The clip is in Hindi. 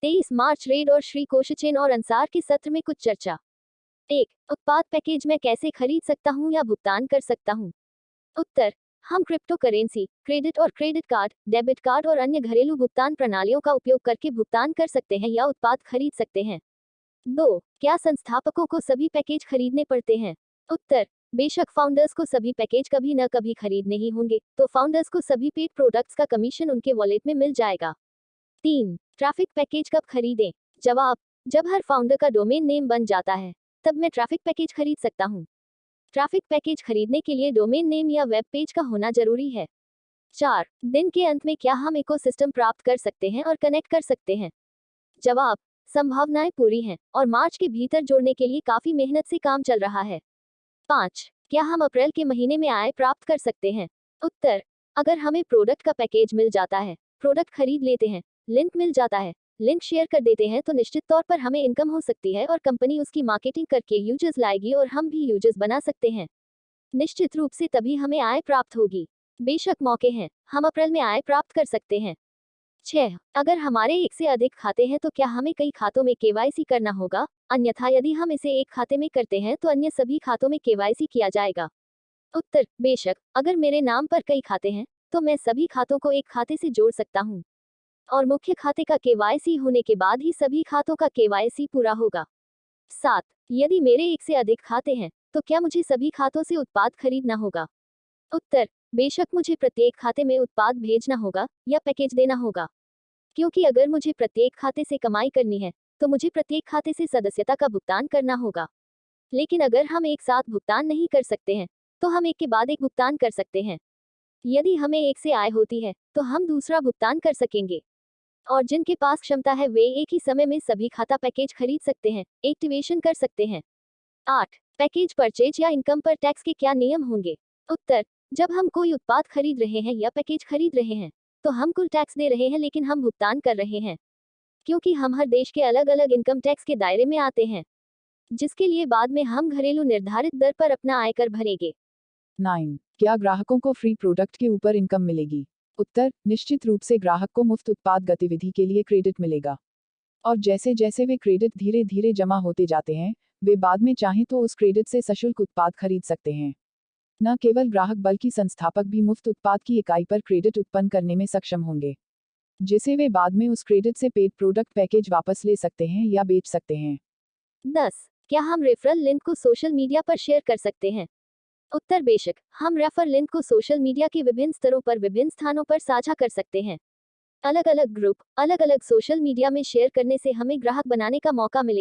23 मार्च रेड और श्री कोशचेन और अंसार के सत्र में कुछ चर्चा। 1. उत्पाद पैकेज मैं कैसे खरीद सकता हूँ या भुगतान कर सकता हूँ? उत्तर, हम क्रिप्टो करेंसी, क्रेडिट और क्रेडिट कार्ड, डेबिट कार्ड और अन्य घरेलू भुगतान प्रणालियों का उपयोग करके भुगतान कर सकते हैं या उत्पाद खरीद सकते हैं। 2. क्या संस्थापकों को सभी पैकेज खरीदने पड़ते हैं? उत्तर, बेशक फाउंडर्स को सभी पैकेज कभी न कभी खरीदने ही होंगे, तो फाउंडर्स को सभी पेड प्रोडक्ट्स का कमीशन उनके वॉलेट में मिल जाएगा। 3. ट्रैफिक पैकेज कब खरीदें? जवाब, जब हर फाउंडर का डोमेन नेम बन जाता है, तब मैं ट्रैफिक पैकेज खरीद सकता हूँ। ट्रैफिक पैकेज खरीदने के लिए डोमेन नेम या वेब पेज का होना जरूरी है। 4. दिन के अंत में क्या हम इकोसिस्टम प्राप्त कर सकते हैं और कनेक्ट कर सकते हैं? जवाब, संभावनाएं पूरी हैं और मार्च के भीतर जोड़ने के लिए काफी मेहनत से काम चल रहा है। 5. क्या हम अप्रैल के महीने में आय प्राप्त कर सकते हैं? उत्तर, अगर हमें प्रोडक्ट का पैकेज मिल जाता है, प्रोडक्ट खरीद लेते हैं, लिंक मिल जाता है, लिंक शेयर कर देते हैं, तो निश्चित तौर पर हमें इनकम हो सकती है और कंपनी उसकी मार्केटिंग करके यूजर्स लाएगी और हम भी यूजर्स बना सकते हैं। निश्चित रूप से तभी हमें आय प्राप्त होगी। बेशक मौके हैं, हम अप्रैल में आय प्राप्त कर सकते हैं। 6. अगर हमारे एक से अधिक खाते हैं तो क्या हमें कई खातों में केवाईसी करना होगा? अन्यथा यदि हम इसे एक खाते में करते हैं तो अन्य सभी खातों में केवाईसी किया जाएगा। उत्तर, बेशक, अगर मेरे नाम पर कई खाते हैं तो मैं सभी खातों को एक खाते से जोड़ सकता हूँ और मुख्य खाते का केवाईसी होने के बाद ही सभी खातों का केवाईसी पूरा होगा। 7. यदि मेरे एक से अधिक खाते हैं तो क्या मुझे सभी खातों से उत्पाद खरीदना होगा? उत्तर, बेशक मुझे प्रत्येक खाते में उत्पाद भेजना होगा या पैकेज देना होगा, क्योंकि अगर मुझे प्रत्येक खाते से कमाई करनी है तो मुझे प्रत्येक खाते से सदस्यता का भुगतान करना होगा। लेकिन अगर हम एक साथ भुगतान नहीं कर सकते हैं तो हम एक के बाद एक भुगतान कर सकते हैं। यदि हमें एक से आय होती है तो हम दूसरा भुगतान कर सकेंगे और जिनके पास क्षमता है वे एक ही समय में सभी खाता पैकेज खरीद सकते हैं, एक्टिवेशन कर सकते हैं। 8. पैकेज परचेज या इनकम पर टैक्स के क्या नियम होंगे? उत्तर, जब हम कोई उत्पाद खरीद रहे हैं या पैकेज खरीद रहे हैं तो हम कुल टैक्स दे रहे हैं, लेकिन हम भुगतान कर रहे हैं क्योंकि हम हर देश के अलग अलग इनकम टैक्स के दायरे में आते हैं, जिसके लिए बाद में हम घरेलू निर्धारित दर पर अपना आयकर भरेंगे। 9. क्या ग्राहकों को फ्री प्रोडक्ट के ऊपर इनकम मिलेगी? उत्तर, निश्चित रूप से ग्राहक को मुफ्त उत्पाद गतिविधि के लिए क्रेडिट मिलेगा और जैसे जैसे वे क्रेडिट धीरे धीरे जमा होते जाते हैं, वे बाद में चाहें तो उस क्रेडिट से सशुल्क उत्पाद खरीद सकते हैं। न केवल ग्राहक बल्कि संस्थापक भी मुफ्त उत्पाद की इकाई पर क्रेडिट उत्पन्न करने में सक्षम होंगे, जिसे वे बाद में उस क्रेडिट से पेड प्रोडक्ट पैकेज वापस ले सकते हैं या बेच सकते हैं। 10. क्या हम रेफरल लिंक को सोशल मीडिया पर शेयर कर सकते हैं? उत्तर, बेशक, हम रेफर लिंक को सोशल मीडिया के विभिन्न स्तरों पर विभिन्न स्थानों पर साझा कर सकते हैं। अलग अलग ग्रुप, अलग अलग सोशल मीडिया में शेयर करने से हमें ग्राहक बनाने का मौका मिलेगा।